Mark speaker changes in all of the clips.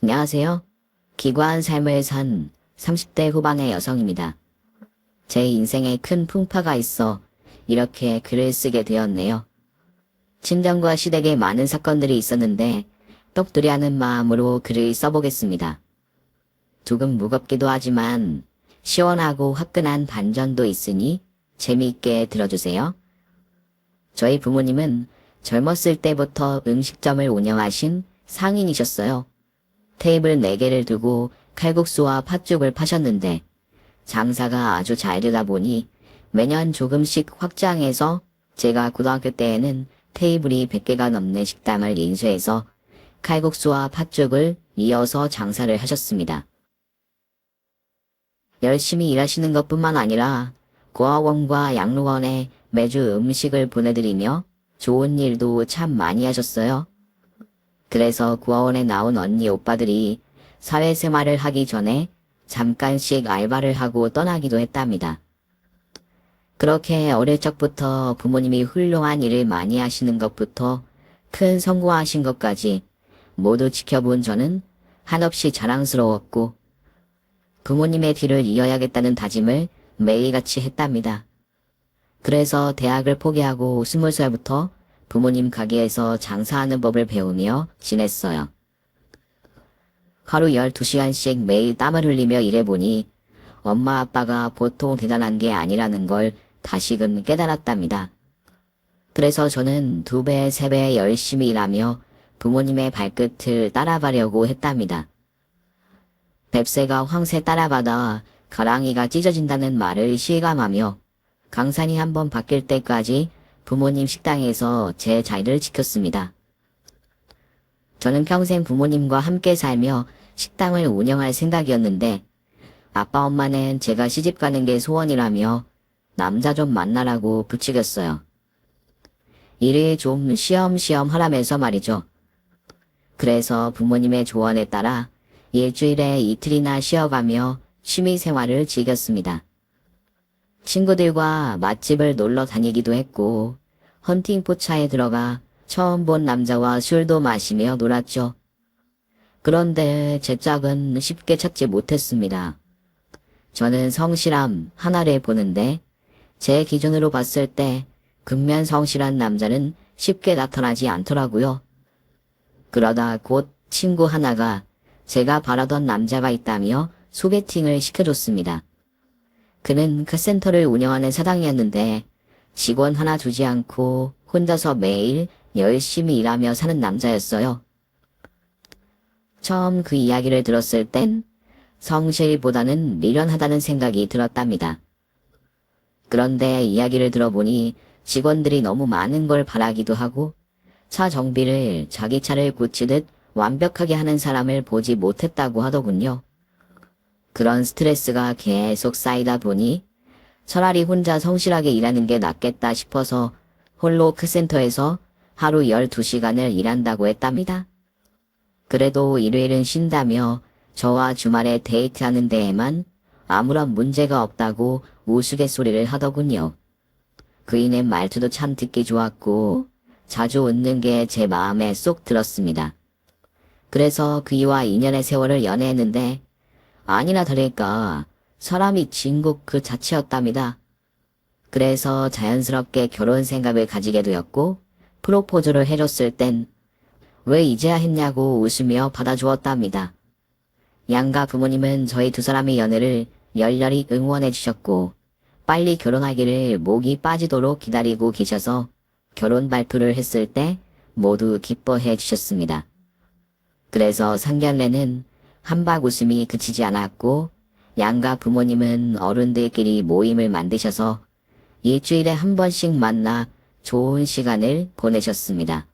Speaker 1: 안녕하세요. 기구한 삶을 산 30대 후반의 여성입니다. 제 인생에 큰 풍파가 있어 이렇게 글을 쓰게 되었네요. 친정과 시댁에 많은 사건들이 있었는데 똑두리하는 마음으로 글을 써보겠습니다. 조금 무겁기도 하지만 시원하고 화끈한 반전도 있으니 재미있게 들어주세요. 저희 부모님은 젊었을 때부터 음식점을 운영하신 상인이셨어요. 테이블 4개를 두고 칼국수와 팥죽을 파셨는데 장사가 아주 잘 되다 보니 매년 조금씩 확장해서 제가 고등학교 때에는 테이블이 100개가 넘는 식당을 인수해서 칼국수와 팥죽을 이어서 장사를 하셨습니다. 열심히 일하시는 것뿐만 아니라 고아원과 양로원에 매주 음식을 보내드리며 좋은 일도 참 많이 하셨어요. 그래서 고아원에 나온 언니 오빠들이 사회생활을 하기 전에 잠깐씩 알바를 하고 떠나기도 했답니다. 그렇게 어릴 적부터 부모님이 훌륭한 일을 많이 하시는 것부터 큰 성공하신 것까지 모두 지켜본 저는 한없이 자랑스러웠고 부모님의 뒤를 이어야겠다는 다짐을 매일같이 했답니다. 그래서 대학을 포기하고 20살부터 부모님 가게에서 장사하는 법을 배우며 지냈어요. 하루 12시간씩 매일 땀을 흘리며 일해보니 엄마 아빠가 보통 대단한 게 아니라는 걸 다시금 깨달았답니다. 그래서 저는 2배, 3배 열심히 일하며 부모님의 발끝을 따라가려고 했답니다. 뱁새가 황새 따라가다 가랑이가 찢어진다는 말을 실감하며 강산이 한번 바뀔 때까지 부모님 식당에서 제 자리를 지켰습니다. 저는 평생 부모님과 함께 살며 식당을 운영할 생각이었는데 아빠 엄마는 제가 시집가는 게 소원이라며 남자 좀 만나라고 부추겼어요. 일을 좀 쉬엄쉬엄 하라면서 말이죠. 그래서 부모님의 조언에 따라 일주일에 이틀이나 쉬어가며 취미생활을 즐겼습니다. 친구들과 맛집을 놀러 다니기도 했고 헌팅 포차에 들어가 처음 본 남자와 술도 마시며 놀았죠. 그런데 제 짝은 쉽게 찾지 못했습니다. 저는 성실함 하나를 보는데 제 기준으로 봤을 때 근면 성실한 남자는 쉽게 나타나지 않더라고요. 그러다 곧 친구 하나가 제가 바라던 남자가 있다며 소개팅을 시켜줬습니다. 그는 카센터를 운영하는 사장이었는데 직원 하나 두지 않고 혼자서 매일 열심히 일하며 사는 남자였어요. 처음 그 이야기를 들었을 땐 성실보다는 미련하다는 생각이 들었답니다. 그런데 이야기를 들어보니 직원들이 너무 많은 걸 바라기도 하고 차 정비를 자기 차를 고치듯 완벽하게 하는 사람을 보지 못했다고 하더군요. 그런 스트레스가 계속 쌓이다 보니 차라리 혼자 성실하게 일하는 게 낫겠다 싶어서 홀로 카센터에서 하루 12시간을 일한다고 했답니다. 그래도 일요일은 쉰다며 저와 주말에 데이트하는 데에만 아무런 문제가 없다고 우스갯소리를 하더군요. 그이의 말투도 참 듣기 좋았고 자주 웃는 게 제 마음에 쏙 들었습니다. 그래서 그이와 2년의 세월을 연애했는데 아니나 다를까 사람이 진국 그 자체였답니다. 그래서 자연스럽게 결혼 생각을 가지게 되었고 프로포즈를 해줬을 땐 왜 이제야 했냐고 웃으며 받아주었답니다. 양가 부모님은 저희 두 사람의 연애를 열렬히 응원해 주셨고 빨리 결혼하기를 목이 빠지도록 기다리고 계셔서 결혼 발표를 했을 때 모두 기뻐해 주셨습니다. 그래서 상견례는 한박 웃음이 그치지 않았고 양가 부모님은 어른들끼리 모임을 만드셔서 일주일에 한 번씩 만나 좋은 시간을 보내셨습니다.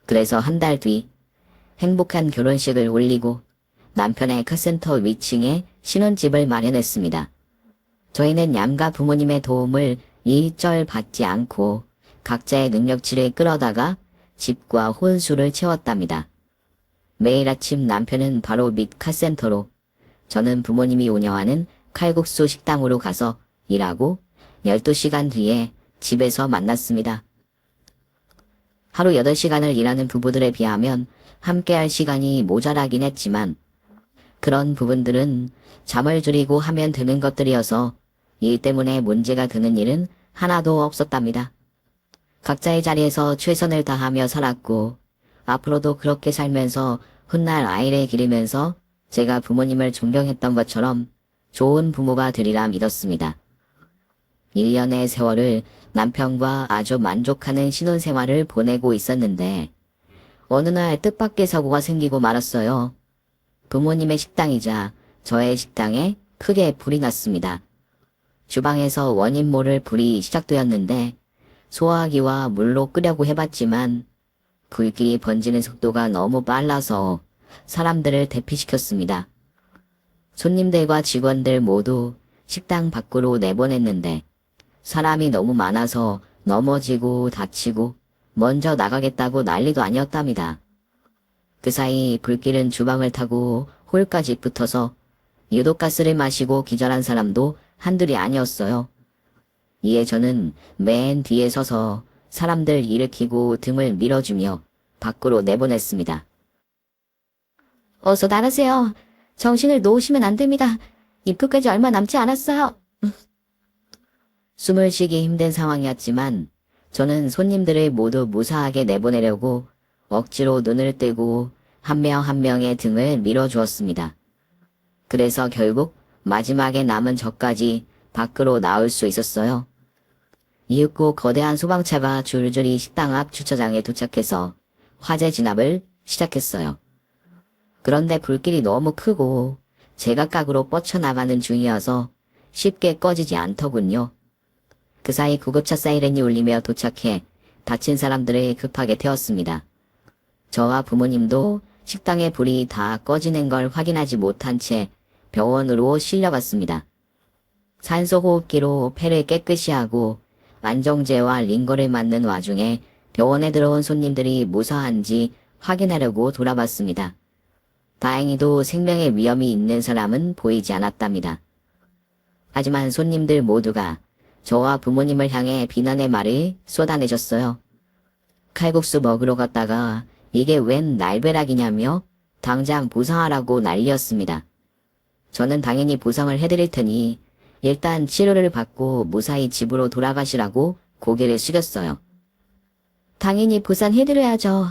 Speaker 1: 그래서 한 달 뒤 행복한 결혼식을 올리고 남편의 카센터 위층에 신혼집을 마련했습니다. 저희는 양가 부모님의 도움을 일절 받지 않고 각자의 능력치를 끌어다가 집과 혼수를 채웠답니다. 매일 아침 남편은 바로 밑 카센터로 저는 부모님이 운영하는 칼국수 식당으로 가서 일하고 12시간 뒤에 집에서 만났습니다. 하루 8시간을 일하는 부부들에 비하면 함께할 시간이 모자라긴 했지만 그런 부분들은 잠을 줄이고 하면 되는 것들이어서 일 때문에 문제가 되는 일은 하나도 없었답니다. 각자의 자리에서 최선을 다하며 살았고 앞으로도 그렇게 살면서 훗날 아이를 기르면서 제가 부모님을 존경했던 것처럼 좋은 부모가 되리라 믿었습니다. 1년의 세월을 남편과 아주 만족하는 신혼생활을 보내고 있었는데 어느 날 뜻밖의 사고가 생기고 말았어요. 부모님의 식당이자 저의 식당에 크게 불이 났습니다. 주방에서 원인 모를 불이 시작되었는데 소화기와 물로 끄려고 해봤지만 불길이 번지는 속도가 너무 빨라서 사람들을 대피시켰습니다. 손님들과 직원들 모두 식당 밖으로 내보냈는데 사람이 너무 많아서 넘어지고 다치고 먼저 나가겠다고 난리도 아니었답니다. 그 사이 불길은 주방을 타고 홀까지 붙어서 유독가스를 마시고 기절한 사람도 한둘이 아니었어요. 이에 저는 맨 뒤에 서서 사람들 일으키고 등을 밀어주며 밖으로 내보냈습니다. 어서 나가세요. 정신을 놓으시면 안 됩니다. 입구까지 얼마 남지 않았어요. 숨을 쉬기 힘든 상황이었지만 저는 손님들을 모두 무사하게 내보내려고 억지로 눈을 뜨고 한 명 한 명의 등을 밀어주었습니다. 그래서 결국 마지막에 남은 저까지 밖으로 나올 수 있었어요. 이윽고 거대한 소방차가 줄줄이 식당 앞 주차장에 도착해서 화재 진압을 시작했어요. 그런데 불길이 너무 크고 제각각으로 뻗쳐나가는 중이어서 쉽게 꺼지지 않더군요. 그 사이 구급차 사이렌이 울리며 도착해 다친 사람들을 급하게 태웠습니다. 저와 부모님도 식당의 불이 다 꺼지는 걸 확인하지 못한 채 병원으로 실려갔습니다. 산소호흡기로 폐를 깨끗이 하고 안정제와 링거를 맞는 와중에 병원에 들어온 손님들이 무사한지 확인하려고 돌아봤습니다. 다행히도 생명의 위험이 있는 사람은 보이지 않았답니다. 하지만 손님들 모두가 저와 부모님을 향해 비난의 말을 쏟아내셨어요. 칼국수 먹으러 갔다가 이게 웬 날벼락이냐며 당장 보상하라고 난리였습니다. 저는 당연히 보상을 해드릴 테니 일단 치료를 받고 무사히 집으로 돌아가시라고 고개를 숙였어요. 당연히 보상해드려야죠.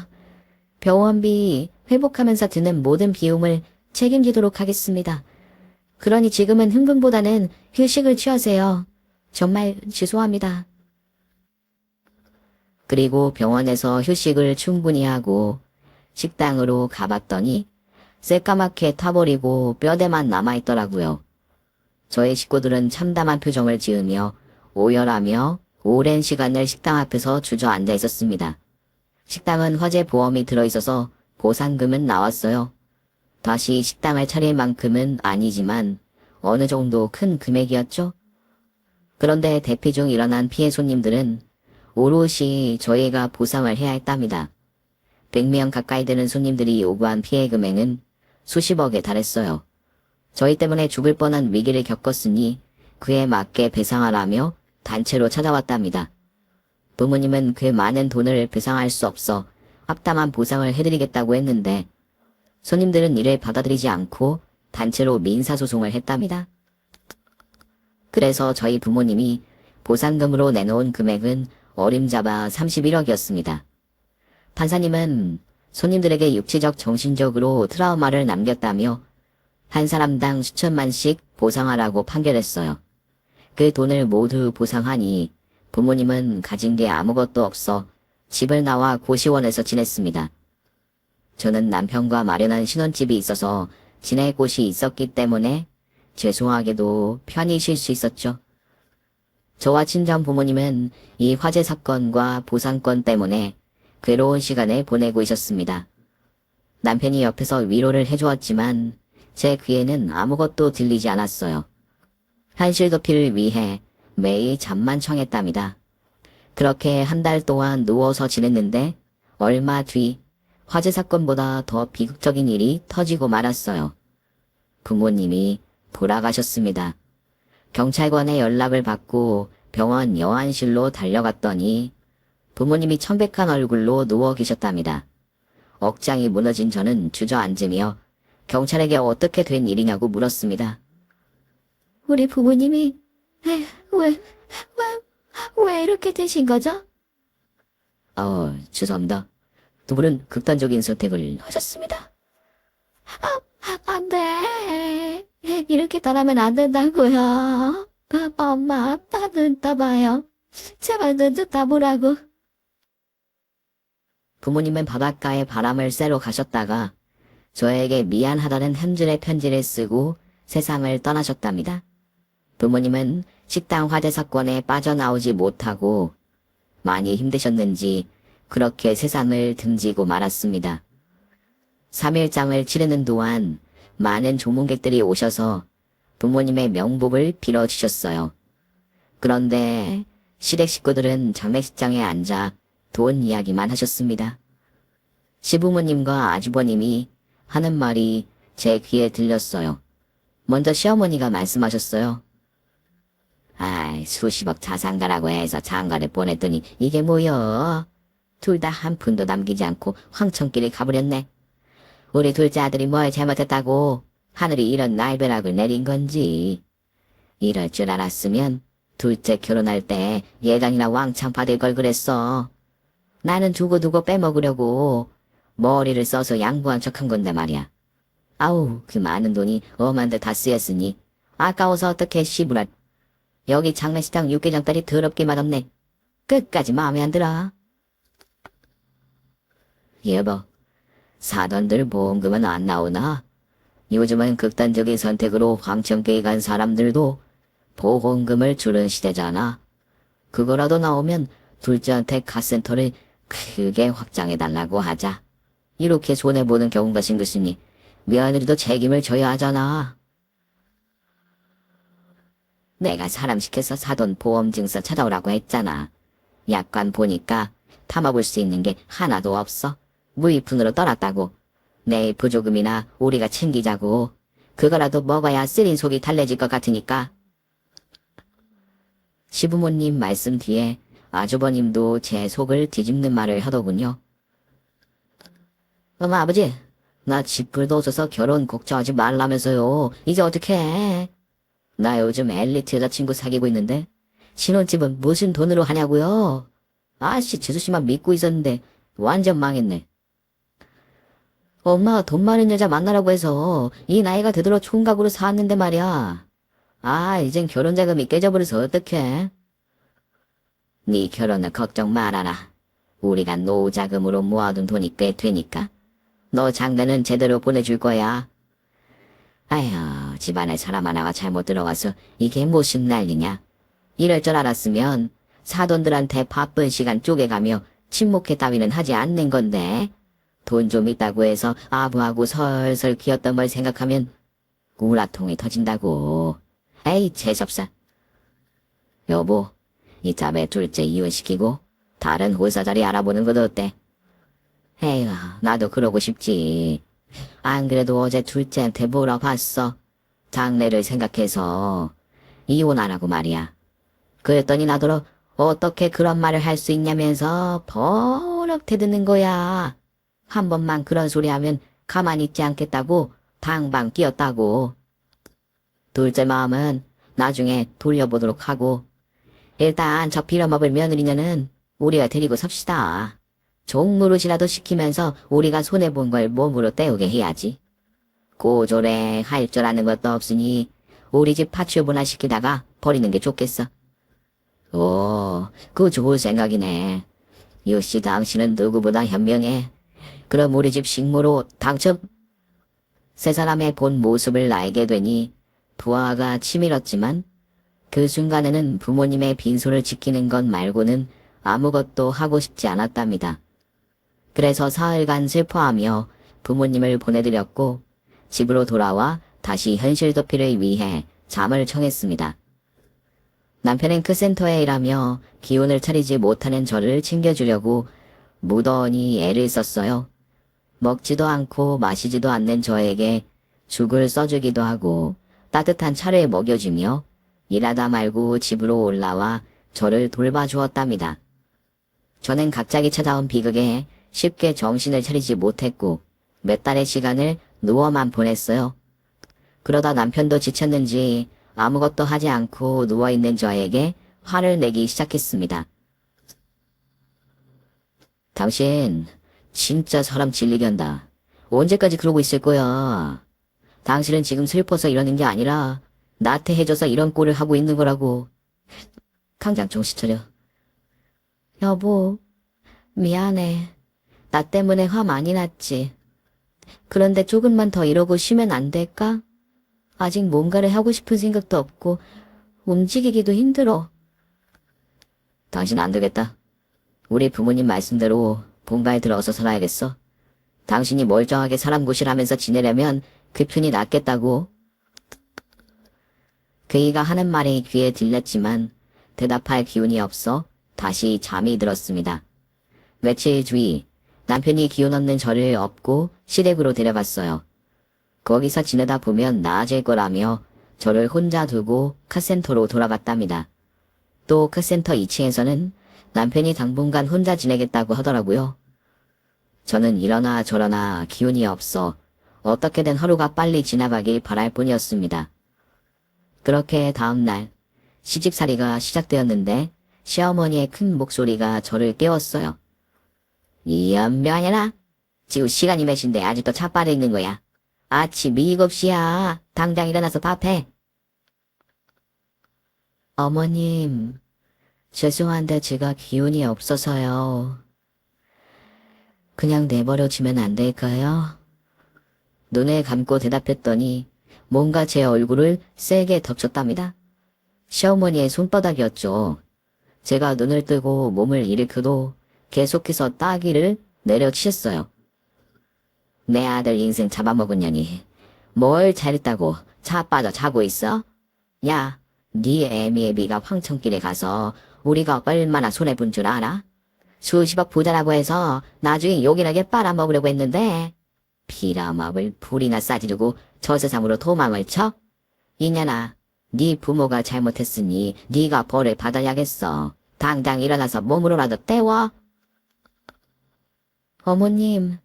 Speaker 1: 병원비 회복하면서 드는 모든 비용을 책임지도록 하겠습니다. 그러니 지금은 흥분보다는 휴식을 취하세요. 정말 죄송합니다. 그리고 병원에서 휴식을 충분히 하고 식당으로 가봤더니 새까맣게 타버리고 뼈대만 남아있더라고요. 저의 식구들은 참담한 표정을 지으며 오열하며 오랜 시간을 식당 앞에서 주저앉아 있었습니다. 식당은 화재 보험이 들어있어서 보상금은 나왔어요. 다시 식당을 차릴 만큼은 아니지만 어느 정도 큰 금액이었죠. 그런데 대피 중 일어난 피해 손님들은 오롯이 저희가 보상을 해야 했답니다. 100명 가까이 되는 손님들이 요구한 피해 금액은 수십억에 달했어요. 저희 때문에 죽을 뻔한 위기를 겪었으니 그에 맞게 배상하라며 단체로 찾아왔답니다. 부모님은 그 많은 돈을 배상할 수 없어 합당한 보상을 해드리겠다고 했는데 손님들은 이를 받아들이지 않고 단체로 민사소송을 했답니다. 그래서 저희 부모님이 보상금으로 내놓은 금액은 어림잡아 31억이었습니다. 판사님은 손님들에게 육체적 정신적으로 트라우마를 남겼다며 한 사람당 수천만씩 보상하라고 판결했어요. 그 돈을 모두 보상하니 부모님은 가진 게 아무것도 없어 집을 나와 고시원에서 지냈습니다. 저는 남편과 마련한 신혼집이 있어서 지낼 곳이 있었기 때문에 죄송하게도 편히 쉴 수 있었죠. 저와 친정 부모님은 이 화재 사건과 보상권 때문에 괴로운 시간을 보내고 있었습니다. 남편이 옆에서 위로를 해주었지만 제 귀에는 아무것도 들리지 않았어요. 현실 도피를 위해 매일 잠만 청했답니다. 그렇게 한 달 동안 누워서 지냈는데 얼마 뒤 화재 사건보다 더 비극적인 일이 터지고 말았어요. 부모님이 돌아가셨습니다. 경찰관의 연락을 받고 병원 여환실로 달려갔더니 부모님이 청백한 얼굴로 누워 계셨답니다. 억장이 무너진 저는 주저앉으며 경찰에게 어떻게 된 일이냐고 물었습니다. 우리 부모님이 왜 이렇게 되신 거죠? 죄송합니다. 두 분은 극단적인 선택을 하셨습니다. 안 돼. 이렇게 따라하면 안 된다고요. 엄마, 아빠 눈 떠봐요. 제발 눈 좀 떠보라고. 부모님은 바닷가에 바람을 쐬러 가셨다가 저에게 미안하다는 한 줄의 편지를 쓰고 세상을 떠나셨답니다. 부모님은 식당 화재 사건에 빠져나오지 못하고 많이 힘드셨는지 그렇게 세상을 등지고 말았습니다. 3일장을 치르는 동안 많은 조문객들이 오셔서 부모님의 명복을 빌어주셨어요. 그런데 시댁 식구들은 장례식장에 앉아 돈 이야기만 하셨습니다. 시부모님과 아주버님이 하는 말이 제 귀에 들렸어요. 먼저 시어머니가 말씀하셨어요. 수십억 자산가라고 해서 장가를 보냈더니 이게 뭐여? 둘 다 한 푼도 남기지 않고 황천길을 가버렸네. 우리 둘째 아들이 뭘 잘못했다고 하늘이 이런 날벼락을 내린 건지. 이럴 줄 알았으면 둘째 결혼할 때 예단이나 왕창 받을 걸 그랬어. 나는 두고두고 빼먹으려고 머리를 써서 양보한 척한 건데 말이야. 그 많은 돈이 엄한 데 다 쓰였으니 아까워서 어떻게 시부랄. 여기 장례식장 육개장딸이 더럽게 맛없네. 끝까지 마음에 안 들어. 여보, 사돈들 보험금은 안 나오나? 요즘은 극단적인 선택으로 황천교에 간 사람들도 보험금을 주는 시대잖아. 그거라도 나오면 둘째한테 카센터를 크게 확장해달라고 하자. 이렇게 손해보는 경우가 생겼으니 며느리도 책임을 져야 하잖아. 내가 사람 시켜서 사돈 보험증서 찾아오라고 했잖아. 약관 보니까 타먹을 수 있는 게 하나도 없어. 무이푼으로 떠났다고. 내일 부조금이나 우리가 챙기자고. 그거라도 먹어야 쓰린 속이 달래질 것 같으니까. 시부모님 말씀 뒤에 아주버님도 제 속을 뒤집는 말을 하더군요. 엄마, 아버지, 나 집불도 없어서 결혼 걱정하지 말라면서요. 이제 어떡해? 나 요즘 엘리트 여자친구 사귀고 있는데 신혼집은 무슨 돈으로 하냐고요? 지수씨만 믿고 있었는데 완전 망했네. 엄마가 돈 많은 여자 만나라고 해서 이 나이가 되도록 총각으로 사왔는데 말이야. 이젠 결혼 자금이 깨져버려서 어떡해? 네 결혼은 걱정 말아라. 우리가 노후자금으로 모아둔 돈이 꽤 되니까 너 장가는 제대로 보내줄 거야. 집안에 사람 하나가 잘못 들어와서 이게 무슨 난리냐. 이럴 줄 알았으면 사돈들한테 바쁜 시간 쪼개가며 친목회 따위는 하지 않는 건데 돈 좀 있다고 해서 아부하고 설설 기었던 걸 생각하면 우라통이 터진다고. 재수없어. 여보, 이참에 둘째 이혼시키고 다른 회사 자리 알아보는 건 어때? 나도 그러고 싶지. 안 그래도 어제 둘째한테 물어봤어. 장래를 생각해서 이혼하라고 말이야. 그랬더니 나더러 어떻게 그런 말을 할 수 있냐면서 버럭 대드는 거야. 한 번만 그런 소리 하면 가만히 있지 않겠다고 당방 끼었다고. 둘째 마음은 나중에 돌려보도록 하고 일단 저 빌어먹을 며느리녀는 우리가 데리고 삽시다. 종노릇이라도 시키면서 우리가 손해본 걸 몸으로 때우게 해야지. 고졸에 할 줄 아는 것도 없으니 우리 집 파출부나 시키다가 버리는 게 좋겠어. 그거 좋은 생각이네. 역시 당신은 누구보다 현명해. 그럼 우리 집 식모로 당첨. 세 사람의 본 모습을 알게 되니 부하가 치밀었지만 그 순간에는 부모님의 빈소를 지키는 것 말고는 아무것도 하고 싶지 않았답니다. 그래서 사흘간 슬퍼하며 부모님을 보내드렸고 집으로 돌아와 다시 현실 도피를 위해 잠을 청했습니다. 남편은 그 센터에 일하며 기운을 차리지 못하는 저를 챙겨주려고 무던히 애를 썼어요. 먹지도 않고 마시지도 않는 저에게 죽을 써주기도 하고 따뜻한 차를 먹여주며 일하다 말고 집으로 올라와 저를 돌봐주었답니다. 저는 갑자기 찾아온 비극에 쉽게 정신을 차리지 못했고 몇 달의 시간을 누워만 보냈어요. 그러다 남편도 지쳤는지 아무것도 하지 않고 누워있는 저에게 화를 내기 시작했습니다. 당신 진짜 사람 질리게 한다. 언제까지 그러고 있을 거야. 당신은 지금 슬퍼서 이러는 게 아니라 나태해져서 이런 꼴을 하고 있는 거라고. 당장 정신 차려. 여보, 미안해. 나 때문에 화 많이 났지. 그런데 조금만 더 이러고 쉬면 안 될까? 아직 뭔가를 하고 싶은 생각도 없고 움직이기도 힘들어. 당신 안 되겠다. 우리 부모님 말씀대로 본가에 들어서 살아야겠어. 당신이 멀쩡하게 사람 구실하면서 지내려면 그 편이 낫겠다고. 그이가 하는 말이 귀에 들렸지만 대답할 기운이 없어 다시 잠이 들었습니다. 며칠 뒤 남편이 기운 없는 저를 업고 시댁으로 데려갔어요. 거기서 지내다 보면 나아질 거라며 저를 혼자 두고 카센터로 돌아갔답니다. 또 카센터 2층에서는 남편이 당분간 혼자 지내겠다고 하더라고요. 저는 이러나 저러나 기운이 없어 어떻게든 하루가 빨리 지나가길 바랄 뿐이었습니다. 그렇게 다음날 시집살이가 시작되었는데 시어머니의 큰 목소리가 저를 깨웠어요. 이 연명이나 지금 시간이 몇 시인데 아직도 차빠에 있는 거야. 아침 7시야. 당장 일어나서 밥해. 어머님, 죄송한데 제가 기운이 없어서요. 그냥 내버려두면 안 될까요? 눈을 감고 대답했더니 뭔가 제 얼굴을 세게 덮쳤답니다. 시어머니의 손바닥이었죠. 제가 눈을 뜨고 몸을 일으켜도 계속해서 따귀를 내려치셨어요. 내 아들 인생 잡아먹은 년이 뭘 잘했다고 차 빠져 자고 있어? 야, 네 애미애비가 황천길에 가서 우리가 얼마나 손해본 줄 알아? 수십억 부자라고 해서 나중에 요긴하게 빨아먹으려고 했는데 피라마을 불이나 싸지르고 저 세상으로 도망을 쳐? 이년아, 네 부모가 잘못했으니 네가 벌을 받아야겠어. 당장 일어나서 몸으로라도 때워. 어머님,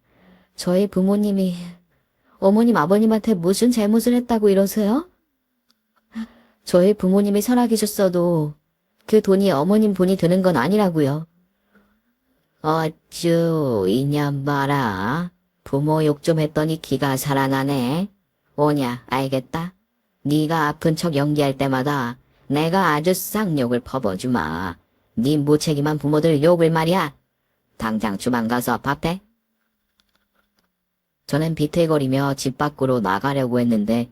Speaker 1: 저희 부모님이 어머님 아버님한테 무슨 잘못을 했다고 이러세요? 저희 부모님이 살아계셨어도 그 돈이 어머님 돈이 드는 건 아니라고요. 어쭈, 이년 봐라. 부모 욕 좀 했더니 기가 살아나네. 오냐, 알겠다. 네가 아픈 척 연기할 때마다 내가 아주 쌍욕을 퍼버주마. 네 무책임한 부모들 욕을 말이야. 당장 주방 가서 밥해. 저는 비틀거리며 집 밖으로 나가려고 했는데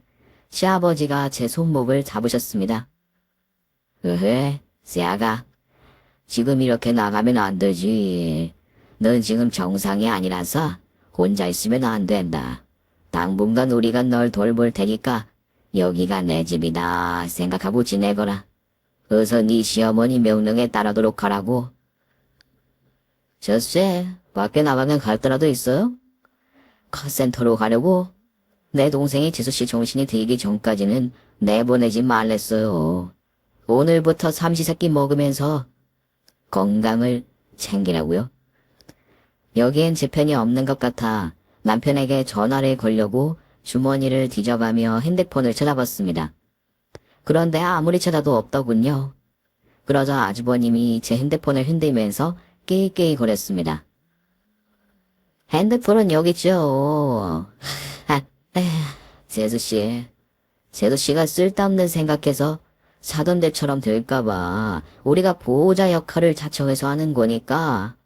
Speaker 1: 시아버지가 제 손목을 잡으셨습니다. 으헤, 새아가. 지금 이렇게 나가면 안 되지. 넌 지금 정상이 아니라서 혼자 있으면 안 된다. 당분간 우리가 널 돌볼 테니까 여기가 내 집이다 생각하고 지내거라. 어서 네 시어머니 명령에 따르도록 하라고. 저쎄, 밖에 나가면 갈 데라도 있어요? 카센터로 가려고? 내 동생이 재수씨 정신이 들기 전까지는 내보내지 말랬어요. 오늘부터 삼시세끼 먹으면서 건강을 챙기라고요. 여기엔 제 편이 없는 것 같아 남편에게 전화를 걸려고 주머니를 뒤져가며 핸드폰을 찾아봤습니다. 그런데 아무리 찾아도 없더군요. 그러자 아주버님이 제 핸드폰을 흔들면서 끼익끼익 거렸습니다. 핸드폰은 여기 있죠. 재수씨가 쓸데없는 생각해서 사돈 대처럼 될까봐 우리가 보호자 역할을 자청해서 하는 거니까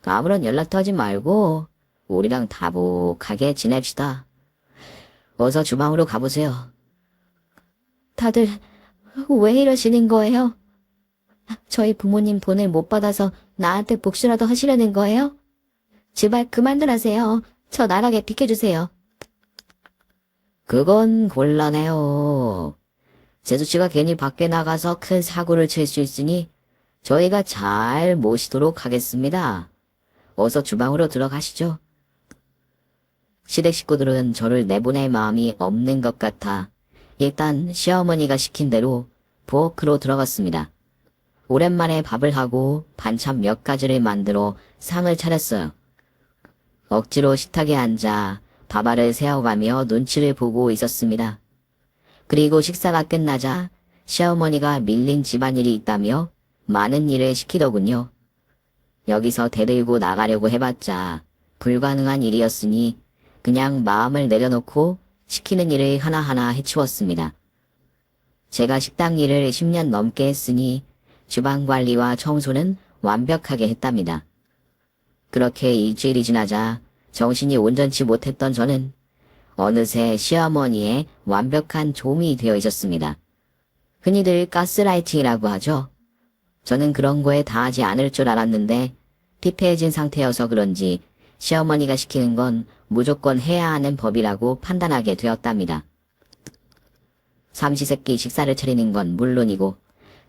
Speaker 1: 아무런 연락도 하지 말고 우리랑 다복하게 지냅시다. 어서 주방으로 가보세요. 다들 왜 이러시는 거예요? 저희 부모님 돈을 못 받아서 나한테 복수라도 하시려는 거예요? 제발 그만들 하세요. 저 나가게 비켜주세요. 그건 곤란해요. 재수씨가 괜히 밖에 나가서 큰 사고를 칠 수 있으니 저희가 잘 모시도록 하겠습니다. 어서 주방으로 들어가시죠. 시댁 식구들은 저를 내보낼 마음이 없는 것 같아 일단 시어머니가 시킨 대로 부엌으로 들어갔습니다. 오랜만에 밥을 하고 반찬 몇 가지를 만들어 상을 차렸어요. 억지로 식탁에 앉아 밥알을 세어가며 눈치를 보고 있었습니다. 그리고 식사가 끝나자 시어머니가 밀린 집안일이 있다며 많은 일을 시키더군요. 여기서 대들고 나가려고 해봤자 불가능한 일이었으니 그냥 마음을 내려놓고 시키는 일을 하나하나 해치웠습니다. 제가 식당 일을 10년 넘게 했으니 주방 관리와 청소는 완벽하게 했답니다. 그렇게 일주일이 지나자 정신이 온전치 못했던 저는 어느새 시어머니의 완벽한 좀이 되어 있었습니다. 흔히들 가스라이팅이라고 하죠. 저는 그런 거에 다하지 않을 줄 알았는데 피폐해진 상태여서 그런지 시어머니가 시키는 건 무조건 해야 하는 법이라고 판단하게 되었답니다. 삼시세끼 식사를 차리는 건 물론이고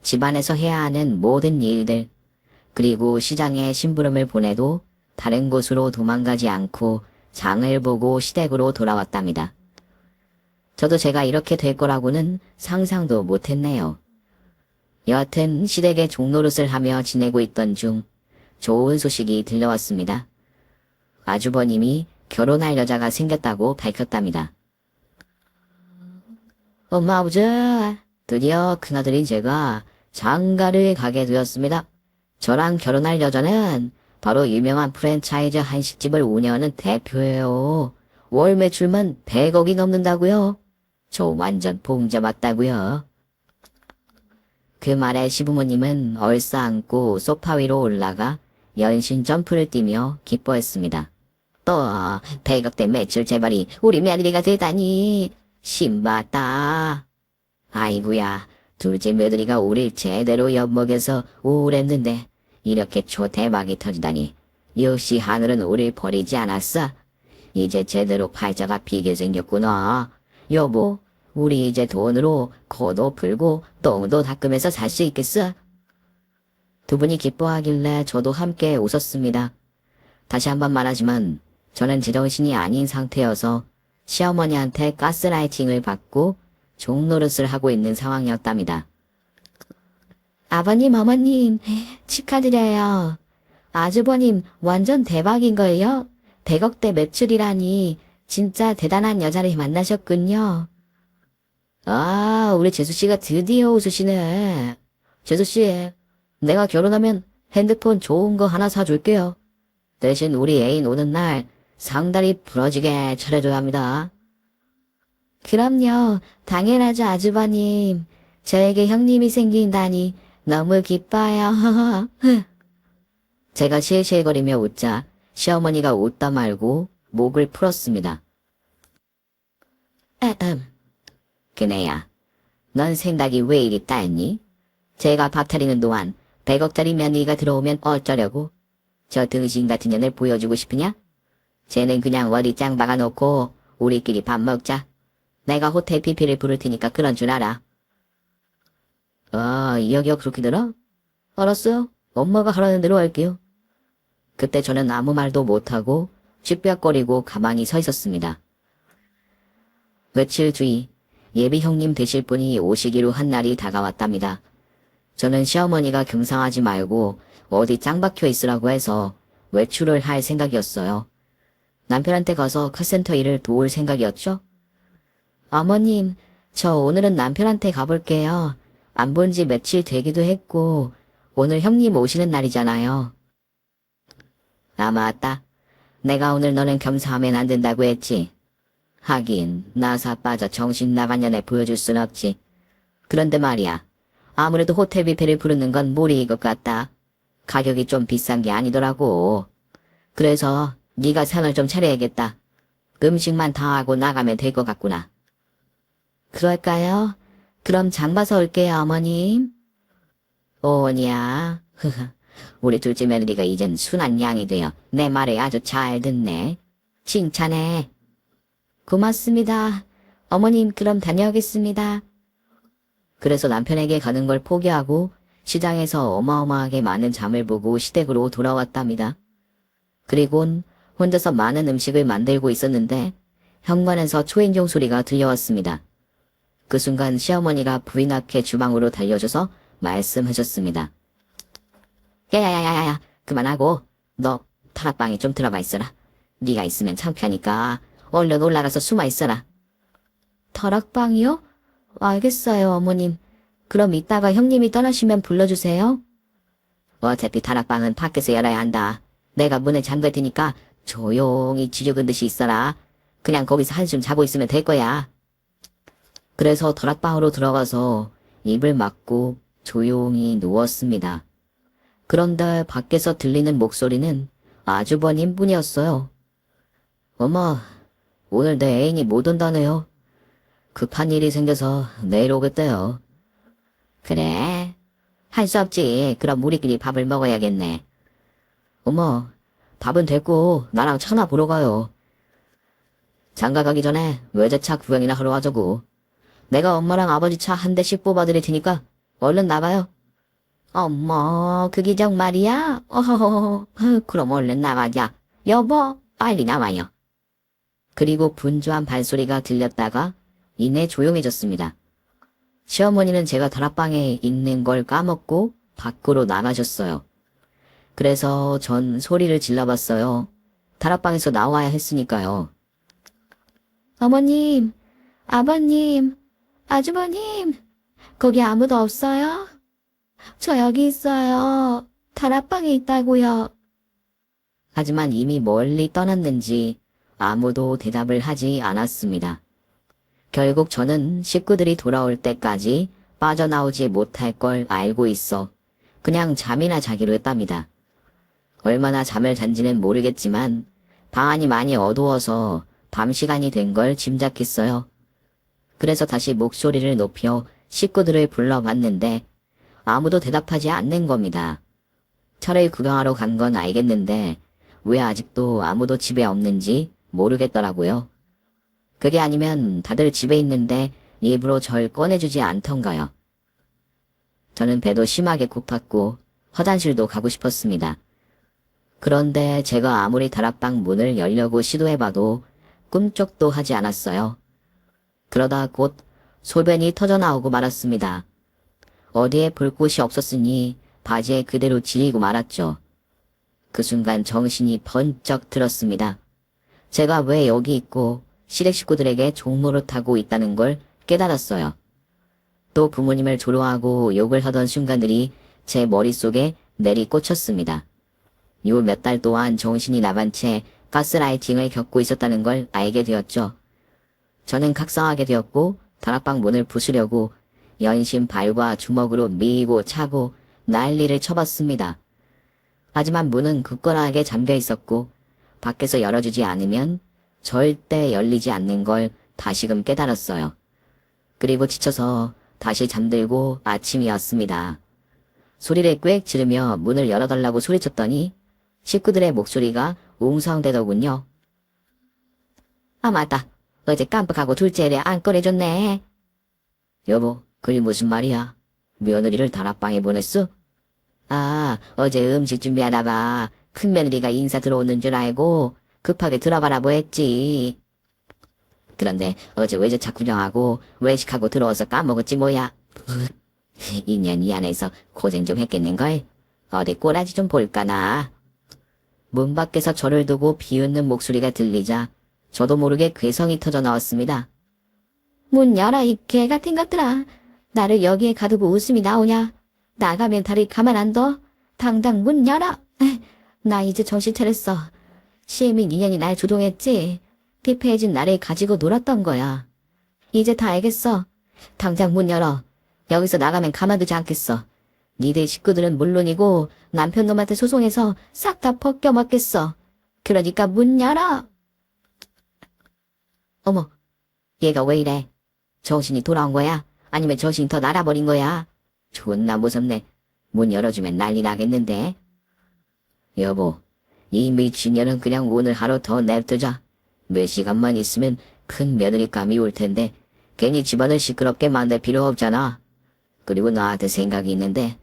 Speaker 1: 집안에서 해야 하는 모든 일들, 그리고 시장에 심부름을 보내도 다른 곳으로 도망가지 않고 장을 보고 시댁으로 돌아왔답니다. 저도 제가 이렇게 될 거라고는 상상도 못했네요. 여하튼 시댁의 종노릇을 하며 지내고 있던 중 좋은 소식이 들려왔습니다. 아주버님이 결혼할 여자가 생겼다고 밝혔답니다. 엄마, 아버지, 드디어 큰아들인 제가 장가를 가게 되었습니다. 저랑 결혼할 여자는 바로 유명한 프랜차이즈 한식집을 운영하는 대표예요. 월 매출만 100억이 넘는다고요? 저 완전 봉자 맞다고요. 그 말에 시부모님은 얼싸안고 소파 위로 올라가 연신 점프를 뛰며 기뻐했습니다. 또 100억대 매출 재벌이 우리 며느리가 되다니 신받다. 아이구야, 둘째 며느리가 우릴 제대로 엿먹여서 우울했는데 이렇게 초대박이 터지다니. 역시 하늘은 우릴 버리지 않았어. 이제 제대로 팔자가 비게 생겼구나. 여보, 우리 이제 돈으로 코도 풀고 똥도 닦으면서 살 수 있겠어? 두 분이 기뻐하길래 저도 함께 웃었습니다. 다시 한번 말하지만 저는 제정신이 아닌 상태여서 시어머니한테 가스라이팅을 받고 종노릇을 하고 있는 상황이었답니다. 아버님, 어머님, 축하드려요. 아주버님 완전 대박인걸요? 100억대 매출이라니 진짜 대단한 여자를 만나셨군요. 아, 우리 재수씨가 드디어 웃으시네. 재수씨, 내가 결혼하면 핸드폰 좋은 거 하나 사줄게요. 대신 우리 애인 오는 날 상다리 부러지게 차려줘야 합니다. 그럼요. 당연하죠, 아주버님. 저에게 형님이 생긴다니 너무 기뻐요. 제가 실실거리며 웃자 시어머니가 웃다 말고 목을 풀었습니다. 그네야, 넌 생각이 왜 이리 따였니? 제가 밥 차리는 동안 100억짜리 며느리가 들어오면 어쩌려고? 저 등신 같은 년을 보여주고 싶으냐? 쟤는 그냥 어디 짱 박아놓고 우리끼리 밥 먹자. 내가 호텔 PP를 부를 테니까 그런 줄 알아. 여기가 그렇게 들어? 알았어요. 엄마가 하라는 대로 할게요. 그때 저는 아무 말도 못하고 쥐뼛거리고 가만히 서 있었습니다. 며칠 뒤 예비 형님 되실 분이 오시기로 한 날이 다가왔답니다. 저는 시어머니가 경상하지 말고 어디 짱 박혀 있으라고 해서 외출을 할 생각이었어요. 남편한테 가서 카센터 일을 도울 생각이었죠. 어머님, 저 오늘은 남편한테 가볼게요. 안 본 지 며칠 되기도 했고 오늘 형님 오시는 날이잖아요. 아, 맞다. 내가 오늘 너는 겸사하면 안 된다고 했지. 하긴 나사 빠져 정신 나간 년에 보여줄 순 없지. 그런데 말이야, 아무래도 호텔 뷔페를 부르는 건 무리일 것 같다. 가격이 좀 비싼 게 아니더라고. 그래서 네가 상을 좀 차려야겠다. 음식만 다 하고 나가면 될 것 같구나. 그럴까요? 그럼 장 봐서 올게요, 어머님. 오냐, 우리 둘째 며느리가 이젠 순한 양이 되어 내 말을 아주 잘 듣네. 칭찬해. 고맙습니다. 어머님, 그럼 다녀오겠습니다. 그래서 남편에게 가는 걸 포기하고 시장에서 어마어마하게 많은 잠을 보고 시댁으로 돌아왔답니다. 그리곤 혼자서 많은 음식을 만들고 있었는데 현관에서 초인종 소리가 들려왔습니다. 그 순간 시어머니가 불이 나게 주방으로 달려줘서 말씀하셨습니다. 야야야야야, 그만하고 너 타락방에 좀 들어가 있어라. 네가 있으면 창피하니까 얼른 올라가서 숨어 있어라. 다락방이요? 알겠어요, 어머님. 그럼 이따가 형님이 떠나시면 불러주세요. 어차피 다락방은 밖에서 열어야 한다. 내가 문을 잠글 테니까 조용히 지죽은 듯이 있어라. 그냥 거기서 한숨 자고 있으면 될 거야. 그래서 다락방으로 들어가서 입을 막고 조용히 누웠습니다. 그런데 밖에서 들리는 목소리는 아주버님 뿐이었어요. 엄마, 오늘 내 애인이 못 온다네요. 급한 일이 생겨서 내일 오겠대요. 그래, 할 수 없지. 그럼 우리끼리 밥을 먹어야겠네. 엄마, 밥은 됐고 나랑 차나 보러 가요. 장가 가기 전에 외제차 구경이나 하러 가자고. 내가 엄마랑 아버지 차 한 대씩 뽑아드릴 테니까 얼른 나가요. 어머, 그게 정말이야? 어허허, 그럼 얼른 나가자. 여보, 빨리 나와요. 그리고 분주한 발소리가 들렸다가 이내 조용해졌습니다. 시어머니는 제가 다락방에 있는 걸 까먹고 밖으로 나가셨어요. 그래서 전 소리를 질러봤어요. 다락방에서 나와야 했으니까요. 어머님, 아버님, 아주버님, 거기 아무도 없어요? 저 여기 있어요. 다락방에 있다고요. 하지만 이미 멀리 떠났는지 아무도 대답을 하지 않았습니다. 결국 저는 식구들이 돌아올 때까지 빠져나오지 못할 걸 알고 있어 그냥 잠이나 자기로 했답니다. 얼마나 잠을 잔지는 모르겠지만 방 안이 많이 어두워서 밤 시간이 된 걸 짐작했어요. 그래서 다시 목소리를 높여 식구들을 불러봤는데 아무도 대답하지 않는 겁니다. 차를 구경하러 간 건 알겠는데 왜 아직도 아무도 집에 없는지 모르겠더라고요. 그게 아니면 다들 집에 있는데 일부러 절 꺼내주지 않던가요. 저는 배도 심하게 고팠고 화장실도 가고 싶었습니다. 그런데 제가 아무리 다락방 문을 열려고 시도해봐도 꿈쩍도 하지 않았어요. 그러다 곧 소변이 터져나오고 말았습니다. 어디에 볼 곳이 없었으니 바지에 그대로 지리고 말았죠. 그 순간 정신이 번쩍 들었습니다. 제가 왜 여기 있고 시댁 식구들에게 종노릇하고 있다는 걸 깨달았어요. 또 부모님을 조롱하고 욕을 하던 순간들이 제 머릿속에 내리꽂혔습니다. 요 몇 달 동안 정신이 나간 채 가스라이팅을 겪고 있었다는 걸 알게 되었죠. 저는 각성하게 되었고 다락방 문을 부수려고 연신 발과 주먹으로 밀고 차고 난리를 쳐봤습니다. 하지만 문은 굳건하게 잠겨 있었고 밖에서 열어주지 않으면 절대 열리지 않는 걸 다시금 깨달았어요. 그리고 지쳐서 다시 잠들고 아침이 왔습니다. 소리를 꽥 지르며 문을 열어달라고 소리쳤더니 식구들의 목소리가 웅성대더군요. 아 맞다. 어제 깜빡하고 둘째를 안 꺼내줬네. 여보, 그게 무슨 말이야? 며느리를 다락방에 보냈어? 아, 어제 음식 준비하다가 큰며느리가 인사 들어오는 줄 알고 급하게 들어가라고 했지. 그런데 어제 외제차 구경하고 외식하고 들어와서 까먹었지 뭐야. 2년 이 안에서 고생 좀 했겠는걸. 어디 꼬라지 좀 볼까나. 문 밖에서 저를 두고 비웃는 목소리가 들리자 저도 모르게 괴성이 터져 나왔습니다. 문 열어 이 개같은 것들아. 나를 여기에 가두고 웃음이 나오냐. 나가면 다리 가만 안 둬. 당장 문 열어. 나 이제 정신 차렸어. 시애민 인연이 날 주동했지. 피폐해진 나를 가지고 놀았던 거야. 이제 다 알겠어. 당장 문 열어. 여기서 나가면 가만두지 않겠어. 니들 식구들은 물론이고 남편 놈한테 소송해서 싹 다 벗겨먹겠어. 그러니까 문 열어. 어머, 얘가 왜 이래? 정신이 돌아온 거야? 아니면 정신이 더 날아버린 거야? 존나 무섭네. 문 열어주면 난리 나겠는데. 여보, 이 미친년은 그냥 오늘 하루 더 냅두자. 몇 시간만 있으면 큰 며느리감이 올 텐데 괜히 집안을 시끄럽게 만들 필요 없잖아. 그리고 나한테 생각이 있는데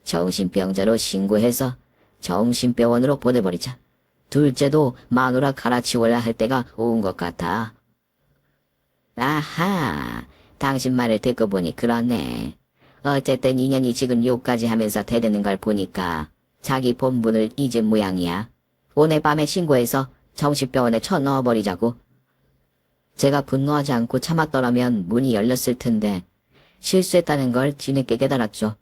Speaker 1: 정신병자로 신고해서 정신병원으로 보내버리자. 둘째도 마누라 갈아치워야 할 때가 온 것 같아. 아하, 당신 말을 듣고 보니 그렇네. 어쨌든 인연이 지금 욕까지 하면서 대드는 걸 보니까 자기 본분을 잊은 모양이야. 오늘 밤에 신고해서 정신병원에 쳐넣어버리자고. 제가 분노하지 않고 참았더라면 문이 열렸을 텐데 실수했다는 걸 뒤늦게 깨달았죠.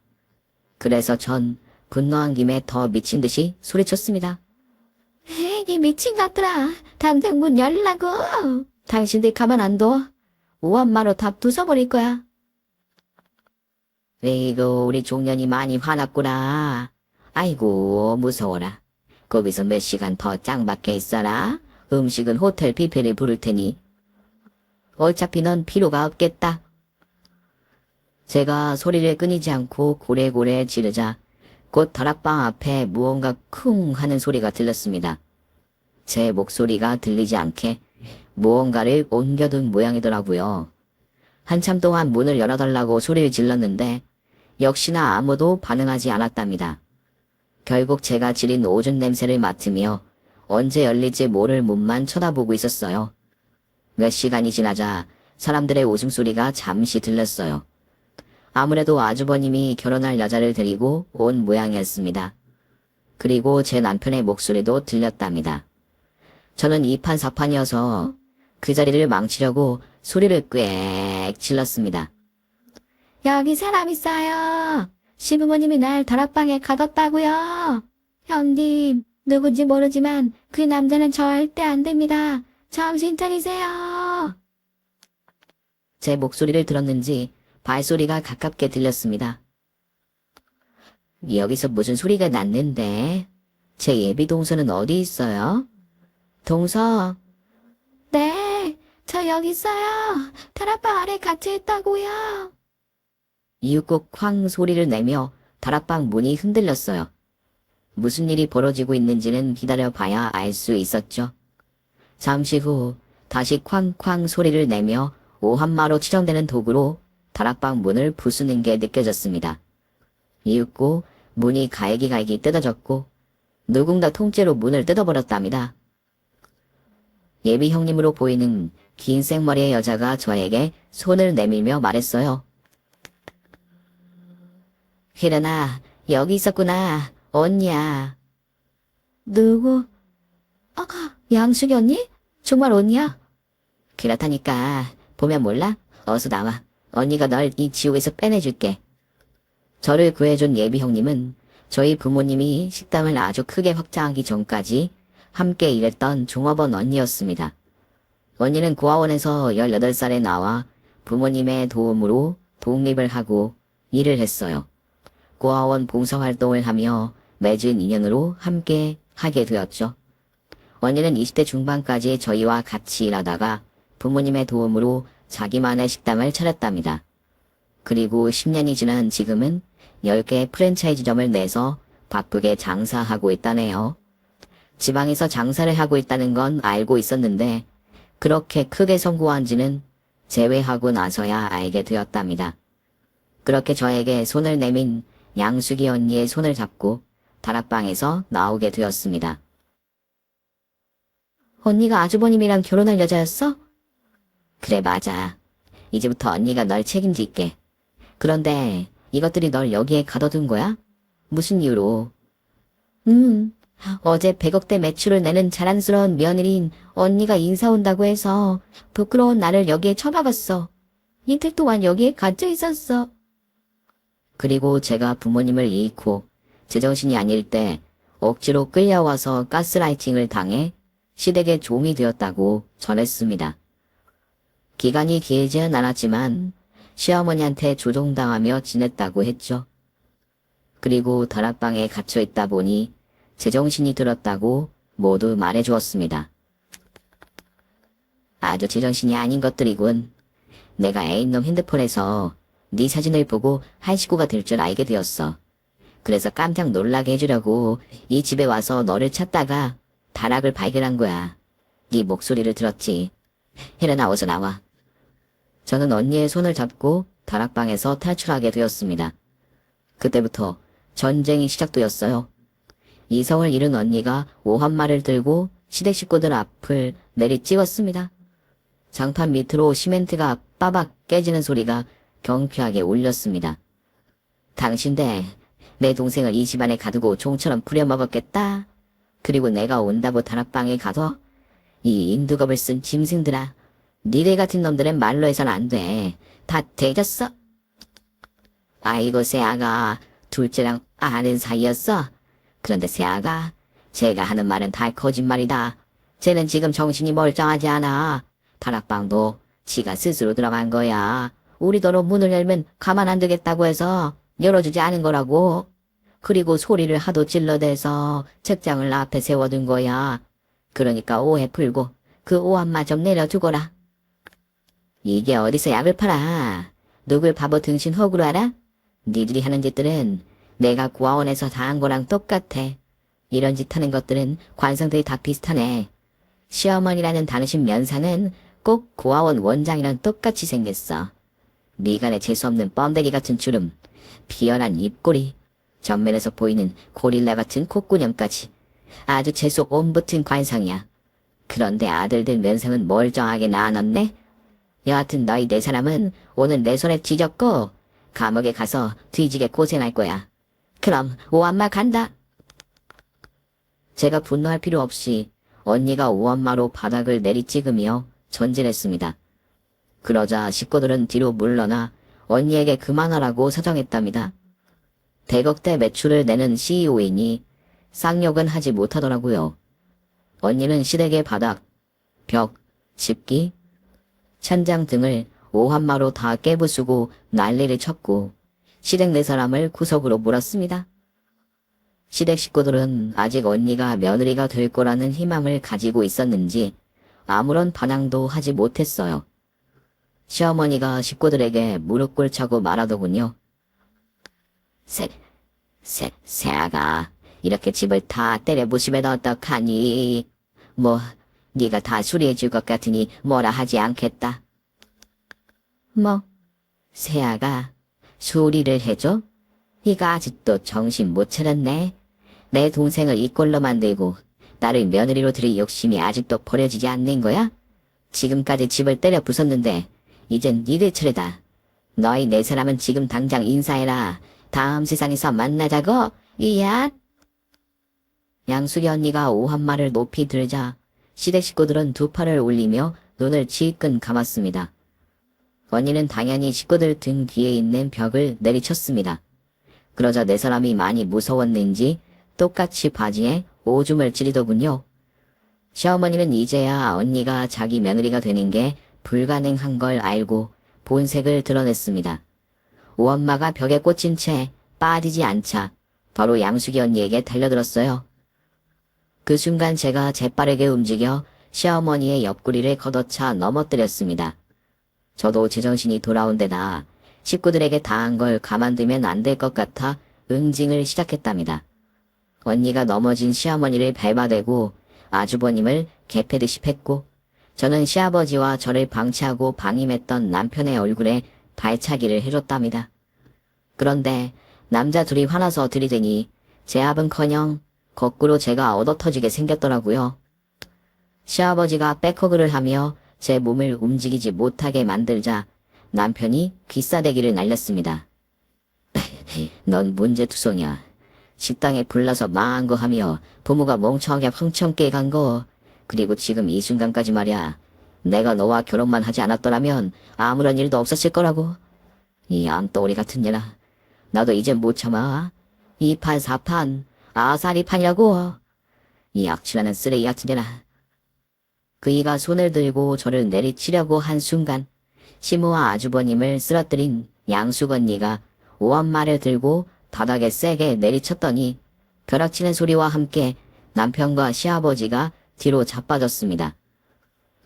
Speaker 1: 그래서 전 분노한 김에 더 미친 듯이 소리쳤습니다. 에이, 미친 것들아. 당장 문 열라고. 당신들 가만 안 둬. 오한마로 다 부숴버릴 거야. 에이구, 우리 종년이 많이 화났구나. 아이고, 무서워라. 거기서 몇 시간 더 짱박혀 있어라. 음식은 호텔 뷔페를 부를 테니. 어차피 넌 필요가 없겠다. 제가 소리를 끊이지 않고 고래고래 지르자 곧 다락방 앞에 무언가 쿵 하는 소리가 들렸습니다. 제 목소리가 들리지 않게 무언가를 옮겨둔 모양이더라고요. 한참 동안 문을 열어달라고 소리를 질렀는데 역시나 아무도 반응하지 않았답니다. 결국 제가 지린 오줌 냄새를 맡으며 언제 열릴지 모를 문만 쳐다보고 있었어요. 몇 시간이 지나자 사람들의 웃음소리가 잠시 들렸어요. 아무래도 아주버님이 결혼할 여자를 데리고 온 모양이었습니다. 그리고 제 남편의 목소리도 들렸답니다. 저는 이판사판이어서 그 자리를 망치려고 소리를 꽥 질렀습니다. 여기 사람 있어요. 시부모님이 날 다락방에 가뒀다고요. 형님, 누군지 모르지만 그 남자는 절대 안 됩니다. 정신 차리세요. 제 목소리를 들었는지 발소리가 가깝게 들렸습니다. 여기서 무슨 소리가 났는데? 제 예비 동서는 어디 있어요? 동서. 네, 저 여기 있어요. 다락방 아래 갇혀 있다고요. 이윽고 쾅 소리를 내며 다락방 문이 흔들렸어요. 무슨 일이 벌어지고 있는지는 기다려봐야 알 수 있었죠. 잠시 후 다시 쾅쾅 소리를 내며 오한마로 치정되는 도구로 다락방 문을 부수는 게 느껴졌습니다. 이윽고 문이 갈기갈기 뜯어졌고 누군가 통째로 문을 뜯어버렸답니다. 예비 형님으로 보이는 긴 생머리의 여자가 저에게 손을 내밀며 말했어요. 혜련아, 여기 있었구나. 언니야. 누구? 양숙이 언니? 정말 언니야? 그렇다니까. 보면 몰라? 어서 나와. 언니가 널 이 지옥에서 빼내줄게. 저를 구해준 예비 형님은 저희 부모님이 식당을 아주 크게 확장하기 전까지 함께 일했던 종업원 언니였습니다. 언니는 고아원에서 18살에 나와 부모님의 도움으로 독립을 하고 일을 했어요. 고아원 봉사활동을 하며 맺은 인연으로 함께 하게 되었죠. 언니는 20대 중반까지 저희와 같이 일하다가 부모님의 도움으로 자기만의 식당을 차렸답니다. 그리고 10년이 지난 지금은 10개의 프랜차이즈점을 내서 바쁘게 장사하고 있다네요. 지방에서 장사를 하고 있다는 건 알고 있었는데 그렇게 크게 성공한지는 제외하고 나서야 알게 되었답니다. 그렇게 저에게 손을 내민 양숙이 언니의 손을 잡고 다락방에서 나오게 되었습니다. 언니가 아주버님이랑 결혼할 여자였어? 그래, 맞아. 이제부터 언니가 널 책임질게. 그런데 이것들이 널 여기에 가둬둔 거야? 무슨 이유로? 어제 100억대 매출을 내는 자랑스러운 며느리인 언니가 인사 온다고 해서 부끄러운 나를 여기에 처박았어. 이틀 동안 여기에 갇혀 있었어. 그리고 제가 부모님을 잃고 제정신이 아닐 때 억지로 끌려와서 가스라이팅을 당해 시댁의 종이 되었다고 전했습니다. 기간이 길지는 않았지만 시어머니한테 조종당하며 지냈다고 했죠. 그리고 다락방에 갇혀 있다 보니 제정신이 들었다고 모두 말해주었습니다. 아주 제정신이 아닌 것들이군. 내가 애인놈 핸드폰에서 네 사진을 보고 한 식구가 될 줄 알게 되었어. 그래서 깜짝 놀라게 해주려고 이 집에 와서 너를 찾다가 다락을 발견한 거야. 네 목소리를 들었지. 혜련아, 어서 나와. 저는 언니의 손을 잡고 다락방에서 탈출하게 되었습니다. 그때부터 전쟁이 시작되었어요. 이성을 잃은 언니가 오한말을 들고 시댁 식구들 앞을 내리찍었습니다. 장판 밑으로 시멘트가 빠박 깨지는 소리가 경쾌하게 울렸습니다. 당신들, 내 동생을 이 집안에 가두고 종처럼 부려먹었겠다. 그리고 내가 온다고 다락방에 가서 이 인두겁을 쓴 짐승들아. 니들 같은 놈들은 말로 해선 안 돼. 다 되졌어? 아이고 새아가 둘째랑 아는 사이였어? 그런데 새아가 제가 하는 말은 다 거짓말이다. 쟤는 지금 정신이 멀쩡하지 않아. 다락방도 지가 스스로 들어간 거야. 우리더러 문을 열면 가만 안 두겠다고 해서 열어주지 않은 거라고. 그리고 소리를 하도 질러대서 책장을 앞에 세워둔 거야. 그러니까 오해 풀고 그 오한마 좀 내려주거라. 이게 어디서 약을 팔아. 누굴 바보 등신 호구로 알아? 니들이 하는 짓들은 내가 고아원에서 다 한 거랑 똑같아. 이런 짓 하는 것들은 관성들이 다 비슷하네. 시어머니라는 당신 면상은 꼭 고아원 원장이랑 똑같이 생겼어. 미간에 재수없는 뻔데기 같은 주름, 비열한 입꼬리, 전면에서 보이는 고릴라 같은 콧구녕까지 아주 재수 옴붙은 관상이야. 그런데 아들들 면상은 멀쩡하게 나아놨네. 여하튼 너희 네 사람은 오늘 내 손에 쥐졌고 감옥에 가서 뒤지게 고생할 거야. 그럼 오한마 간다. 제가 분노할 필요 없이 언니가 오한마로 바닥을 내리찍으며 전진했습니다. 그러자 식구들은 뒤로 물러나 언니에게 그만하라고 사정했답니다. 대거대 매출을 내는 CEO이니 쌍욕은 하지 못하더라고요. 언니는 시댁의 바닥, 벽, 집기, 천장 등을 오한마로 다 깨부수고 난리를 쳤고 시댁 네 사람을 구석으로 몰았습니다. 시댁 식구들은 아직 언니가 며느리가 될 거라는 희망을 가지고 있었는지 아무런 반항도 하지 못했어요. 시어머니가 식구들에게 무릎 꿇자고 말하더군요. 새아가 이렇게 집을 다 때려부시면 어떡하니? 뭐 네가 다 수리해 줄 것 같으니 뭐라 하지 않겠다. 뭐? 새아가 수리를 해줘? 네가 아직도 정신 못 차렸네. 내 동생을 이 꼴로 만들고 나를 며느리로 들일 욕심이 아직도 버려지지 않는 거야? 지금까지 집을 때려 부쉈는데 이젠 니들 차례다. 너희 네 사람은 지금 당장 인사해라. 다음 세상에서 만나자고. 이야. 양숙이 언니가 오한마를 높이 들자 시댁 식구들은 두 팔을 올리며 눈을 질끈 감았습니다. 언니는 당연히 식구들 등 뒤에 있는 벽을 내리쳤습니다. 그러자 네 사람이 많이 무서웠는지 똑같이 바지에 오줌을 찌르더군요. 시어머니는 이제야 언니가 자기 며느리가 되는 게 불가능한 걸 알고 본색을 드러냈습니다. 오엄마가 벽에 꽂힌 채 빠지지 않자 바로 양숙이 언니에게 달려들었어요. 그 순간 제가 재빠르게 움직여 시어머니의 옆구리를 걷어차 넘어뜨렸습니다. 저도 제정신이 돌아온 데다 식구들에게 당한 걸 가만두면 안 될 것 같아 응징을 시작했답니다. 언니가 넘어진 시어머니를 밟아대고 아주버님을 개패듯이 팼고 저는 시아버지와 저를 방치하고 방임했던 남편의 얼굴에 발차기를 해줬답니다. 그런데 남자 둘이 화나서 들이대니 제 앞은커녕 거꾸로 제가 얻어터지게 생겼더라고요. 시아버지가 백허그를 하며 제 몸을 움직이지 못하게 만들자 남편이 귀싸대기를 날렸습니다. 넌 문제투성이야. 식당에 불나서 망한 거 하며 부모가 멍청하게 황청 깨간 거. 그리고 지금 이 순간까지 말이야. 내가 너와 결혼만 하지 않았더라면 아무런 일도 없었을 거라고. 이 암덩어리 같은 년아. 나도 이제 못 참아. 2판 4판 아사리판이라고. 이 악취나는 쓰레기 같은 년아. 그이가 손을 들고 저를 내리치려고 한 순간 시모와 아주버님을 쓰러뜨린 양숙 언니가 오한마를 들고 바닥에 세게 내리쳤더니 벼락치는 소리와 함께 남편과 시아버지가 뒤로 자빠졌습니다.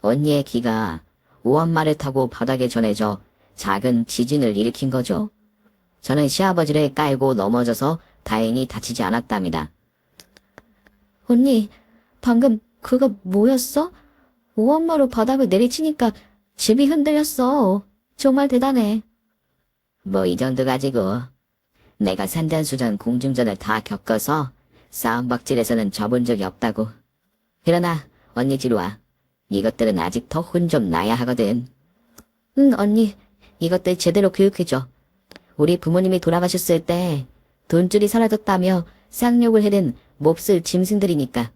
Speaker 1: 언니의 기가 오한마를 타고 바닥에 전해져 작은 지진을 일으킨 거죠. 저는 시아버지를 깔고 넘어져서 다행히 다치지 않았답니다. 언니, 방금 그거 뭐였어? 오한마로 바닥을 내리치니까 집이 흔들렸어. 정말 대단해. 뭐 이 정도 가지고. 내가 산전수전 공중전을 다 겪어서 싸움박질에서는 져본 적이 없다고. 그러나 언니 뒤로 와. 이것들은 아직 더 혼 좀 나야 하거든. 응, 언니. 이것들 제대로 교육해줘. 우리 부모님이 돌아가셨을 때 돈줄이 사라졌다며 쌍욕을 해댄 몹쓸 짐승들이니까.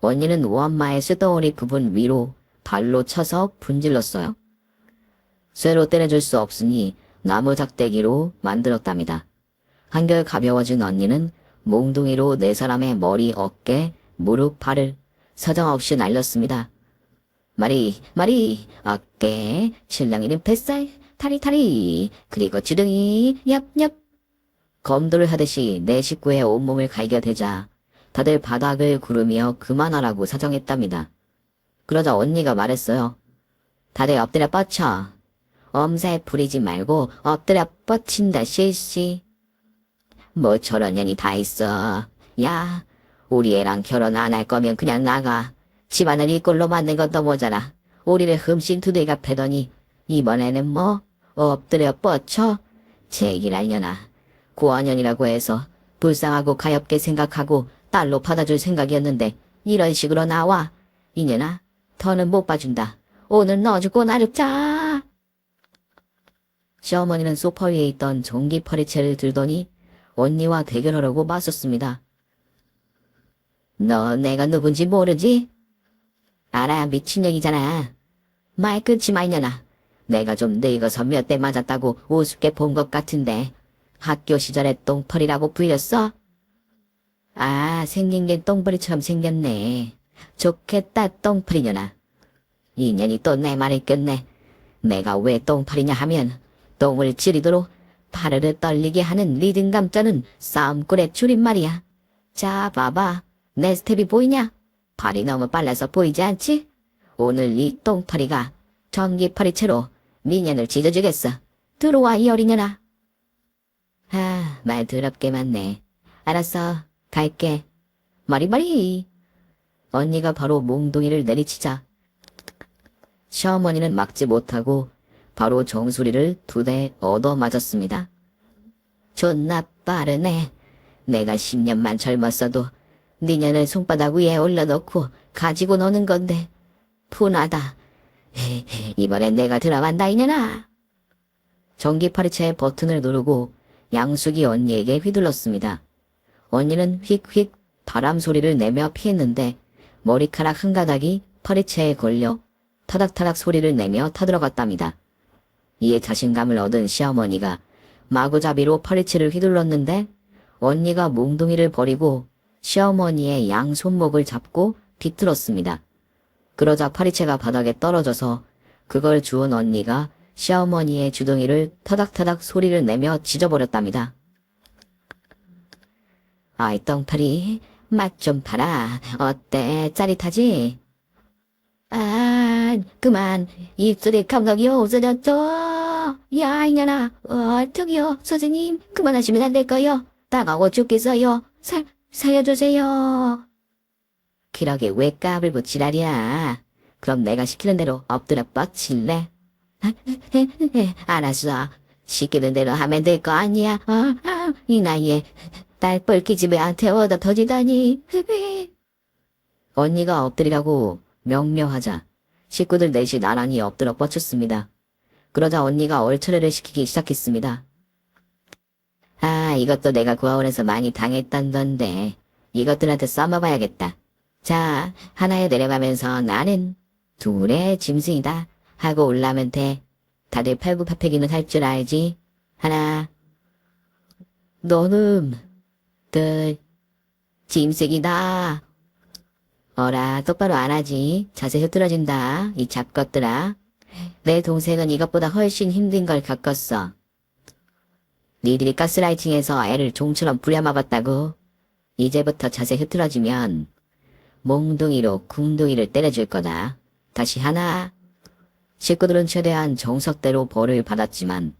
Speaker 1: 언니는 엄마의 쓰덩어리 부분 위로 발로 쳐서 분질렀어요. 쇠로 때려줄 수 없으니 나무 작대기로 만들었답니다. 한결 가벼워진 언니는 몽둥이로 네 사람의 머리, 어깨, 무릎, 발을 사정없이 날렸습니다. 머리, 어깨, 신랑이는 뱃살, 타리, 그리고 주둥이, 얍. 검도를 하듯이 내 식구의 온몸을 갈겨대자 다들 바닥을 구르며 그만하라고 사정했답니다. 그러자 언니가 말했어요. 다들 엎드려 뻗쳐. 엄살 부리지 말고 엎드려 뻗친다 실시. 뭐 저런 년이 다 있어. 야, 우리 애랑 결혼 안 할 거면 그냥 나가. 집안을 이 꼴로 만든 것도 모자라. 우리를 흠씬 두들겨 패더니 이번에는 뭐 엎드려 뻗쳐? 제기랄려나. 고아년이라고 해서 불쌍하고 가엾게 생각하고 딸로 받아줄 생각이었는데 이런 식으로 나와. 이년아, 더는 못 봐준다. 오늘 넣어주고 나눕자. 시어머니는 소파 위에 있던 전기 파리채를 들더니 언니와 대결하려고 맞섰습니다. 너 내가 누군지 모르지? 알아, 미친년이잖아. 말 끊지 마, 이년아. 내가 좀 늙어서 몇 대 맞았다고 우습게 본 것 같은데 학교 시절에 똥펄이라고 불렸어? 아, 생긴 게 똥벌이처럼 생겼네. 좋겠다, 똥펄이년아. 이년이 또 내 말을 끊네. 내가 왜 똥펄이냐 하면 똥을 지리도록 파르르 떨리게 하는 리듬감 떠는 싸움꾼의 줄임말이야. 자, 봐봐. 내 스텝이 보이냐? 발이 너무 빨라서 보이지 않지? 오늘 이 똥파리가 전기파리채로 미년을 찢어주겠어. 들어와, 이 어린년아. 아, 말 더럽게 많네. 알았어, 갈게. 머리. 언니가 바로 몽둥이를 내리치자 시어머니는 막지 못하고 바로 정수리를 2대 얻어맞았습니다. 존나 빠르네. 내가 10년만 젊었어도 니년을 손바닥 위에 올려놓고 가지고 노는 건데 분하다. 이번엔 내가 들어간다, 이년아. 전기파리채의 버튼을 누르고 양숙이 언니에게 휘둘렀습니다. 언니는 휙휙 바람 소리를 내며 피했는데 머리카락 한 가닥이 파리채에 걸려 타닥타닥 소리를 내며 타들어갔답니다. 이에 자신감을 얻은 시어머니가 마구잡이로 파리채를 휘둘렀는데 언니가 몽둥이를 버리고 시어머니의 양 손목을 잡고 비틀었습니다. 그러자 파리채가 바닥에 떨어져서 그걸 주운 언니가 시어머니의 주둥이를 타닥타닥 소리를 내며 찢어버렸답니다. 아이 똥파리, 맛 좀 봐라. 어때? 짜릿하지? 아, 그만. 입술이 감각이 없어졌어. 야, 이년아. 저기요, 선생님. 그만하시면 안 될까요? 따가워 죽겠어요. 살려주세요. 기러기 왜 까불고 지랄이야. 그럼 내가 시키는 대로 엎드려 뻗칠래? 알았어. 시키는 대로 하면 될 거 아니야. 이 나이에 딸 뻘기집에 안 태워다 터지다니. 언니가 엎드리라고 명령하자 식구들 넷이 나란히 엎드려 뻗쳤습니다. 그러자 언니가 얼차례를 시키기 시작했습니다. 아, 이것도 내가 고아원에서 많이 당했던던데 이것들한테 써먹어야겠다. 자, 하나에 내려가면서 나는 둘의 짐승이다 하고 올라면 돼. 다들 팔굽혀펴기는 할 줄 알지? 하나, 너는 둘, 짐승이다. 어라, 똑바로 안 하지. 자세 흐트러진다. 이 잡것들아. 내 동생은 이것보다 훨씬 힘든 걸 겪었어. 니들이 가스라이팅해서 애를 종처럼 부려먹었다고. 이제부터 자세 흐트러지면 몽둥이로 궁둥이를 때려줄 거다. 다시 하나. 식구들은 최대한 정석대로 벌을 받았지만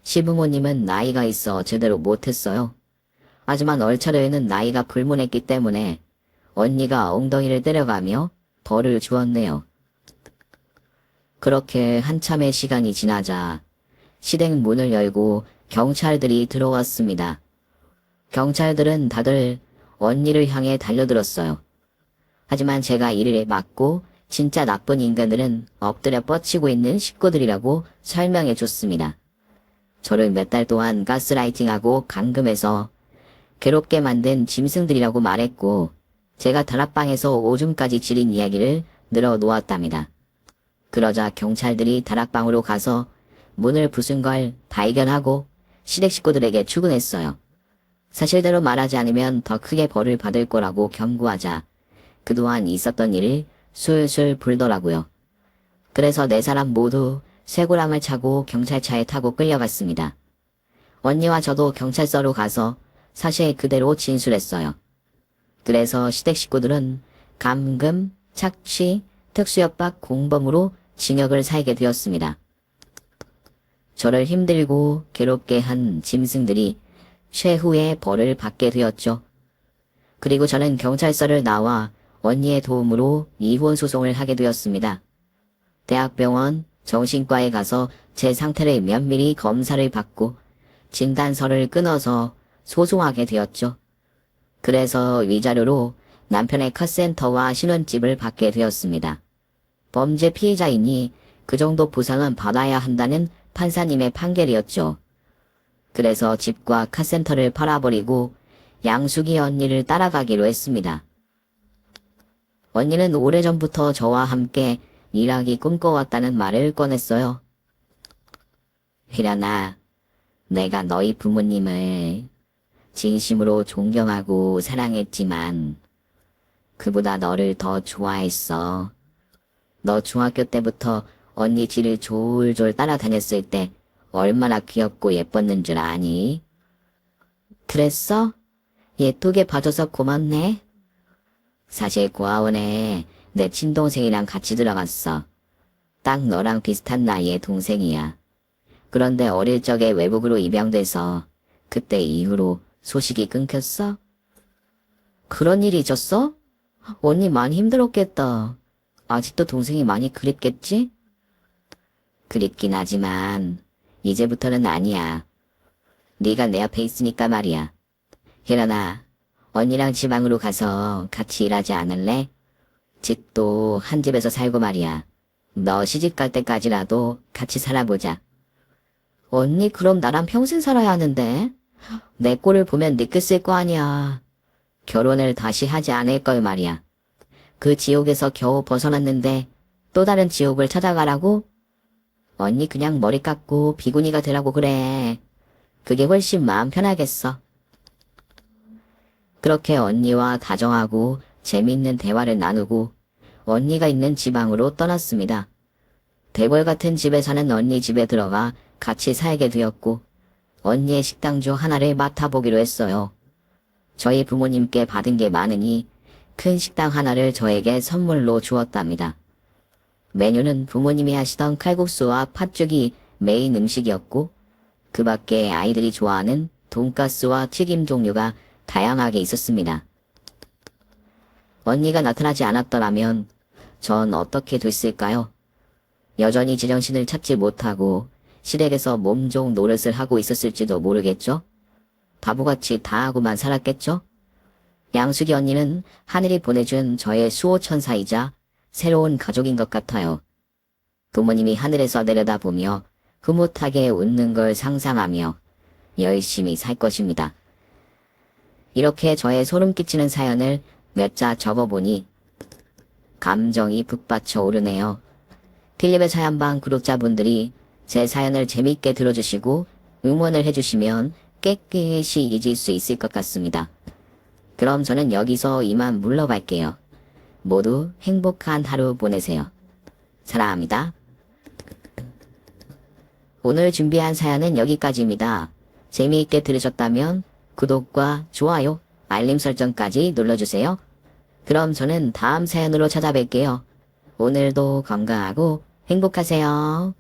Speaker 1: 시부모님은 나이가 있어 제대로 못했어요. 하지만 얼차려에는 나이가 불문했기 때문에 언니가 엉덩이를 때려가며 벌을 주었네요. 그렇게 한참의 시간이 지나자 시댁 문을 열고 경찰들이 들어왔습니다. 경찰들은 다들 언니를 향해 달려들었어요. 하지만 제가 이를 막고 진짜 나쁜 인간들은 엎드려 뻗치고 있는 식구들이라고 설명해 줬습니다. 저를 몇 달 동안 가스라이팅하고 감금해서 괴롭게 만든 짐승들이라고 말했고 제가 다락방에서 오줌까지 지린 이야기를 늘어놓았답니다. 그러자 경찰들이 다락방으로 가서 문을 부순 걸 발견하고 시댁 식구들에게 출근했어요. 사실대로 말하지 않으면 더 크게 벌을 받을 거라고 경고하자 그동안 있었던 일을 술술 불더라고요. 그래서 네 사람 모두 쇠고랑을 차고 경찰차에 타고 끌려갔습니다. 언니와 저도 경찰서로 가서 사실 그대로 진술했어요. 그래서 시댁 식구들은 감금, 착취, 특수협박, 공범으로 징역을 살게 되었습니다. 저를 힘들고 괴롭게 한 짐승들이 최후의 벌을 받게 되었죠. 그리고 저는 경찰서를 나와 언니의 도움으로 이혼 소송을 하게 되었습니다. 대학병원, 정신과에 가서 제 상태를 면밀히 검사를 받고 진단서를 끊어서 소송하게 되었죠. 그래서 위자료로 남편의 카센터와 신혼집을 받게 되었습니다. 범죄 피해자이니 그 정도 보상은 받아야 한다는 판사님의 판결이었죠. 그래서 집과 카센터를 팔아버리고 양숙이 언니를 따라가기로 했습니다. 언니는 오래전부터 저와 함께 일하기 꿈꿔왔다는 말을 꺼냈어요. 희란아, 내가 너희 부모님을 진심으로 존경하고 사랑했지만 그보다 너를 더 좋아했어. 너 중학교 때부터 언니 뒤를 졸졸 따라다녔을 때 얼마나 귀엽고 예뻤는 줄 아니? 그랬어? 예쁘게 봐줘서 고맙네. 사실 고아원에 내 친동생이랑 같이 들어갔어. 딱 너랑 비슷한 나이의 동생이야. 그런데 어릴 적에 외국으로 입양돼서 그때 이후로 소식이 끊겼어? 그런 일이 있었어? 언니 많이 힘들었겠다. 아직도 동생이 많이 그립겠지? 그립긴 하지만 이제부터는 아니야. 네가 내 앞에 있으니까 말이야. 혜란아, 언니랑 지방으로 가서 같이 일하지 않을래? 집도 한 집에서 살고 말이야. 너 시집 갈 때까지라도 같이 살아보자. 언니 그럼 나랑 평생 살아야 하는데? 내 꼴을 보면 느꼈을 거 아니야. 결혼을 다시 하지 않을 걸 말이야. 그 지옥에서 겨우 벗어났는데 또 다른 지옥을 찾아가라고? 언니 그냥 머리 깎고 비구니가 되라고 그래. 그게 훨씬 마음 편하겠어. 그렇게 언니와 다정하고 재미있는 대화를 나누고 언니가 있는 지방으로 떠났습니다. 대궐 같은 집에 사는 언니 집에 들어가 같이 살게 되었고 언니의 식당주 하나를 맡아보기로 했어요. 저희 부모님께 받은 게 많으니 큰 식당 하나를 저에게 선물로 주었답니다. 메뉴는 부모님이 하시던 칼국수와 팥죽이 메인 음식이었고 그 밖에 아이들이 좋아하는 돈가스와 튀김 종류가 다양하게 있었습니다. 언니가 나타나지 않았더라면 전 어떻게 됐을까요? 여전히 제정신을 찾지 못하고 시댁에서 몸종 노릇을 하고 있었을지도 모르겠죠? 바보같이 다 하고만 살았겠죠? 양숙이 언니는 하늘이 보내준 저의 수호천사이자 새로운 가족인 것 같아요. 부모님이 하늘에서 내려다보며 흐뭇하게 웃는 걸 상상하며 열심히 살 것입니다. 이렇게 저의 소름 끼치는 사연을 몇 자 적어보니 감정이 북받쳐 오르네요. 필립의 사연방 구독자분들이 제 사연을 재미있게 들어주시고 응원을 해주시면 깨끗이 잊을 수 있을 것 같습니다. 그럼 저는 여기서 이만 물러갈게요. 모두 행복한 하루 보내세요. 사랑합니다. 오늘 준비한 사연은 여기까지입니다. 재미있게 들으셨다면 구독과 좋아요, 알림 설정까지 눌러주세요. 그럼 저는 다음 사연으로 찾아뵐게요. 오늘도 건강하고 행복하세요.